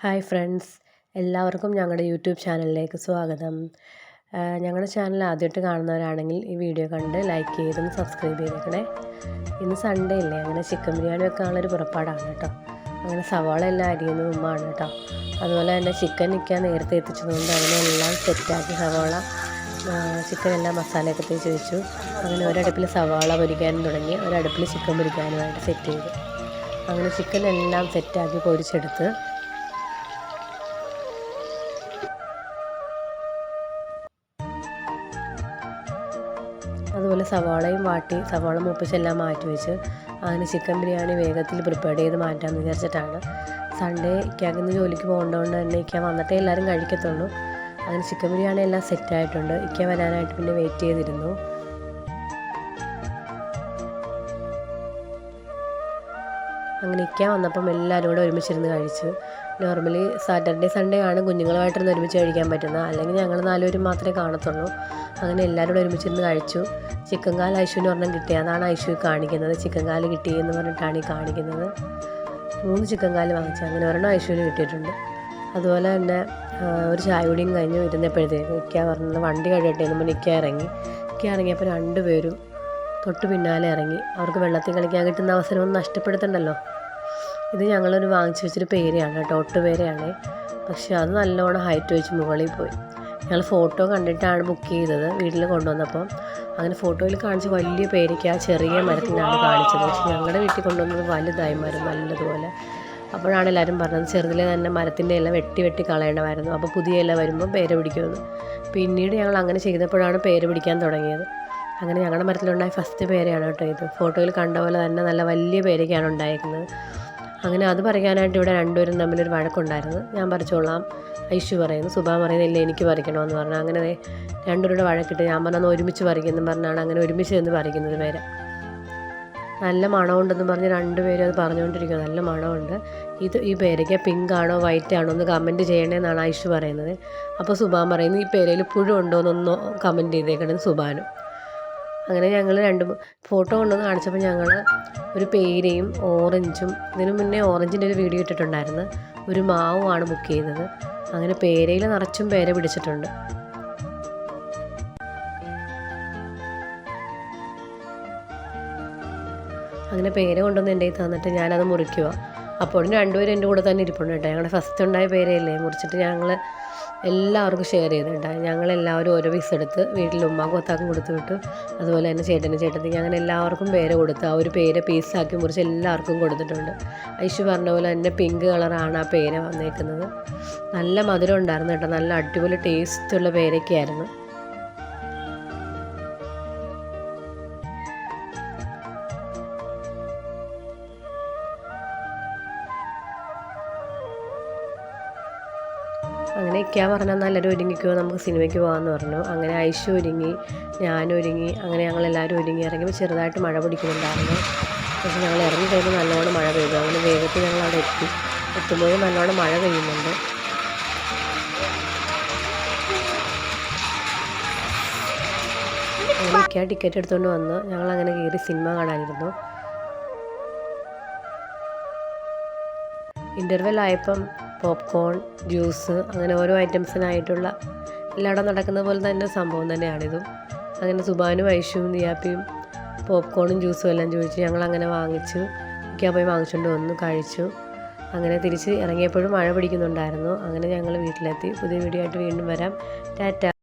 Hi friends, എല്ലാവർക്കും ഞങ്ങളുടെ YouTube ചാനലിലേക്ക് സ്വാഗതം. ഞങ്ങളുടെ ചാനൽ ആദ്യമായിട്ട് കാണുന്നവരാണെങ്കിൽ ഈ വീഡിയോ കണ്ട് ലൈക്ക് ചെയ്തൊന്ന് സബ്സ്ക്രൈബ് ചെയ്തേക്കണേ. ഇന്ന് സൺഡേ അല്ലേ, അങ്ങനെ ചിക്കൻ ബിരിയാണി വെക്കാനുള്ളൊരു പുറപ്പാടാണ് കേട്ടോ. അങ്ങനെ സവാള എല്ലാം അരിയുന്നത് ഉമ്മാണ് കേട്ടോ. അതുപോലെ തന്നെ ചിക്കൻ നിൽക്കാൻ നേരത്തെ എത്തിച്ചതുകൊണ്ട് അതിനെല്ലാം സെറ്റാക്കി സവാള ചിക്കൻ എല്ലാം മസാലയൊക്കെ തേച്ച് വെച്ചു. അങ്ങനെ ഒരടുപ്പിൽ സവാള പൊരിക്കാനും തുടങ്ങി, ഒരടുപ്പിൽ ചിക്കൻ പൊരിക്കാനുമായിട്ട് സെറ്റ് ചെയ്തു. അങ്ങനെ ചിക്കൻ എല്ലാം സെറ്റാക്കി പൊരിച്ചെടുത്ത് അതുപോലെ സവാളയും വാട്ടി സവാള മൂപ്പിച്ചെല്ലാം മാറ്റി വെച്ച് അങ്ങനെ ചിക്കൻ ബിരിയാണി വേഗത്തിൽ പ്രിപ്പയർ ചെയ്ത് മാറ്റാമെന്ന് വിചാരിച്ചിട്ടാണ്. സൺഡേ ഇക്കാക്കിന്ന് ജോലിക്ക് പോകേണ്ടതുകൊണ്ട് തന്നെ ഇക്ക വന്നിട്ടേ എല്ലാവരും കഴിക്കത്തുള്ളൂ. അങ്ങനെ ചിക്കൻ ബിരിയാണി എല്ലാം സെറ്റായിട്ടുണ്ട്. ഇക്ക വരാനായിട്ട് പിന്നെ വെയിറ്റ് ചെയ്തിരുന്നു. അങ്ങനെ ഇക്ക വന്നപ്പം എല്ലാവരും കൂടെ ഒരുമിച്ചിരുന്ന് കഴിച്ചു. നോർമലി സാറ്റർഡേ സൺഡേ ആണ് കുഞ്ഞുങ്ങളുമായിട്ടൊന്ന് ഒരുമിച്ച് കഴിക്കാൻ പറ്റുന്നത്, അല്ലെങ്കിൽ ഞങ്ങൾ നാലുപേരും മാത്രമേ കാണത്തുള്ളൂ. അങ്ങനെ എല്ലാവരും കൂടെ ഒരുമിച്ചിരുന്ന് കഴിച്ചു. ചിക്കൻ കാൽ ഐശുവിന് ഒരെണ്ണം കിട്ടി, അതാണ് ഐശു കാണിക്കുന്നത്. ചിക്കൻ കാല് കിട്ടിയെന്ന് പറഞ്ഞിട്ടാണ് ഈ കാണിക്കുന്നത്. 3 ചിക്കൻ കാല് വാങ്ങിച്ചു, അങ്ങനെ ഒരെണ്ണം ഐശുവിന് കിട്ടിയിട്ടുണ്ട്. അതുപോലെ തന്നെ ഒരു ചായ കുടിയും കഴിഞ്ഞു ഇരുന്നപ്പോഴത്തേക്ക് ഇക്ക പറഞ്ഞത് വണ്ടി കഴിയട്ടെ എന്ന് പറഞ്ഞ് ഇക്ക ഇറങ്ങിയപ്പോൾ 2 പേരും തൊട്ട് പിന്നാലെ ഇറങ്ങി. അവർക്ക് വെള്ളത്തിൽ കളിക്കാൻ കിട്ടുന്ന അവസരമൊന്നും നഷ്ടപ്പെടുത്തണ്ടല്ലോ. ഇത് ഞങ്ങളൊരു വാങ്ങിച്ചു വെച്ചൊരു പേരയാണ് കേട്ടോ, ഒട്ടുപേരയാണ്. പക്ഷേ അത് നല്ലോണം ഹൈറ്റ് വെച്ച് മുകളിൽ പോയി. ഞങ്ങൾ ഫോട്ടോ കണ്ടിട്ടാണ് ബുക്ക് ചെയ്തത് വീട്ടിൽ കൊണ്ടുവന്നപ്പോൾ. അങ്ങനെ ഫോട്ടോയിൽ കാണിച്ച വലിയ പേരയ്ക്ക് ആ ചെറിയ മരത്തിനാണ് കാണിച്ചത്. പക്ഷേ ഞങ്ങളുടെ വീട്ടിൽ കൊണ്ടുവന്നത് വലുതായി മരം നല്ലതുപോലെ. അപ്പോഴാണ് എല്ലാവരും പറഞ്ഞത് ചെറുതിലെ തന്നെ മരത്തിൻ്റെ ഇല വെട്ടി കളയണമായിരുന്നു, അപ്പോൾ പുതിയ ഇല വരുമ്പോൾ പേര പിടിക്കുമെന്ന്. പിന്നീട് ഞങ്ങൾ അങ്ങനെ ചെയ്തപ്പോഴാണ് പേര പിടിക്കാൻ തുടങ്ങിയത്. അങ്ങനെ ഞങ്ങളുടെ മരത്തിലുണ്ടായ ഫസ്റ്റ് പേരയാണ് കേട്ടോ ഇത്. ഫോട്ടോയിൽ കണ്ട പോലെ തന്നെ നല്ല വലിയ പേരയ്ക്കാണ് ഉണ്ടായിരിക്കുന്നത്. അങ്ങനെ അത് പറിക്കാനായിട്ട് ഇവിടെ 2 പേരും തമ്മിലൊരു വഴക്കുണ്ടായിരുന്നു. ഞാൻ പറിച്ചോളാം ഐശു പറയുന്നു, സുബാ പറയുന്നില്ല എനിക്ക് പറിക്കണമെന്ന് പറഞ്ഞു. അങ്ങനെ 2 പേരുടെ വഴക്കിട്ട് ഞാൻ പറഞ്ഞാൽ ഒരുമിച്ച് പറിക്കുമെന്ന് പറഞ്ഞാണ് അങ്ങനെ ഒരുമിച്ച് നിന്ന് പറിക്കുന്നത് പേര. നല്ല മണമുണ്ടെന്ന് പറഞ്ഞ് 2 പേരും അത് പറഞ്ഞുകൊണ്ടിരിക്കുക. നല്ല മണമുണ്ട്, ഈ പേരയ്ക്ക പിങ്ക് ആണോ വൈറ്റ് ആണോ എന്ന് കമൻറ്റ് ചെയ്യണേന്നാണ് ഐശു പറയുന്നത്. അപ്പോൾ സുബാൻ പറയുന്നു ഈ പേരയിൽ പുഴു ഉണ്ടോ എന്നൊന്ന് കമൻറ്റ് ചെയ്തേക്കണമെന്ന് സുബാനും. അങ്ങനെ ഞങ്ങൾ 2 ഫോട്ടോ കൊണ്ടുവന്ന് കാണിച്ചപ്പോൾ ഞങ്ങൾ ഒരു പേരയും ഓറഞ്ചും, ഇതിനു മുന്നേ ഓറഞ്ചിൻ്റെ ഒരു വീഡിയോ ഇട്ടിട്ടുണ്ടായിരുന്നു, ഒരു മാവുമാണ് ബുക്ക് ചെയ്തത്. അങ്ങനെ പേരയിൽ നിറച്ചും പേര പിടിച്ചിട്ടുണ്ട്. അങ്ങനെ പേര കൊണ്ടുവന്ന് എൻ്റെ കയ്യിൽ തന്നിട്ട് ഞാനത് മുറിക്കുക. അപ്പോഴും 2 പേരും എൻ്റെ കൂടെ തന്നെ ഇരിപ്പുണ്ട് കേട്ടോ. ഞങ്ങളുടെ ഫസ്റ്റ് ഉണ്ടായ പേരയല്ലേ, മുറിച്ചിട്ട് ഞങ്ങൾ എല്ലാവർക്കും ഷെയർ ചെയ്തിട്ടുണ്ടായി. ഞങ്ങളെല്ലാവരും ഓരോ പീസ് എടുത്ത് വീട്ടിൽ ഉമ്മാക്കും ഒത്താക്കും കൊടുത്തു വിട്ടു. അതുപോലെ തന്നെ ചേട്ടത്തിക്ക് അങ്ങനെ എല്ലാവർക്കും പേര കൊടുത്ത് ആ ഒരു പേര പീസാക്കി മുറിച്ച് എല്ലാവർക്കും കൊടുത്തിട്ടുണ്ട്. ഐശു പറഞ്ഞ പോലെ തന്നെ പിങ്ക് കളറാണ് ആ പേര വന്നേക്കുന്നത്. നല്ല മധുരം ഉണ്ടായിരുന്നു കേട്ടോ, നല്ല അടിപൊളി ടേസ്റ്റുള്ള പേരയ്ക്കായിരുന്നു. അങ്ങനെ ഇക്ക പറഞ്ഞാൽ നല്ലൊരു ഒരുങ്ങിക്കോ നമുക്ക് സിനിമയ്ക്ക് പോകാമെന്ന് പറഞ്ഞു. അങ്ങനെ ഐശു ഒരുങ്ങി, ഞാനും ഒരുങ്ങി. അങ്ങനെ ഞങ്ങളെല്ലാവരും ഒരുങ്ങി ഇറങ്ങിയപ്പോൾ ചെറുതായിട്ട് മഴ പിടിക്കുന്നുണ്ടായിരുന്നു. പക്ഷേ ഞങ്ങൾ ഇറങ്ങി കഴിയുമ്പോൾ നല്ലോണം മഴ പെയ്തു. അങ്ങനെ വേഗത്തിൽ ഞങ്ങൾ അവിടെ എത്തുമ്പോഴും നല്ലോണം മഴ പെയ്യുന്നുണ്ട്. അങ്ങനെ ഇക്ക ടിക്കറ്റ് എടുത്തുകൊണ്ട് വന്ന് ഞങ്ങളങ്ങനെ കയറി സിനിമ കാണാനിരുന്നു. ഇൻ്റർവെൽ ആയപ്പം പോപ്കോൺ, ജ്യൂസ്, അങ്ങനെ ഓരോ ഐറ്റംസിനായിട്ടുള്ള എല്ലായിടം നടക്കുന്ന പോലെ തന്നെ സംഭവം തന്നെയാണിതും. അങ്ങനെ സുബാനും ഐഷുവും ദിയാപ്പിയും പോപ്കോണും ജ്യൂസും എല്ലാം ചോദിച്ചു. ഞങ്ങളങ്ങനെ വാങ്ങിച്ചു. ഇക്ക പോയി വാങ്ങിച്ചുകൊണ്ട് വന്നു, കഴിച്ചു. അങ്ങനെ തിരിച്ച് ഇറങ്ങിയപ്പോഴും മഴ പിടിക്കുന്നുണ്ടായിരുന്നു. അങ്ങനെ ഞങ്ങൾ വീട്ടിലെത്തി. പുതിയ വീഡിയോ ആയിട്ട് വീണ്ടും വരാം. ടാറ്റ.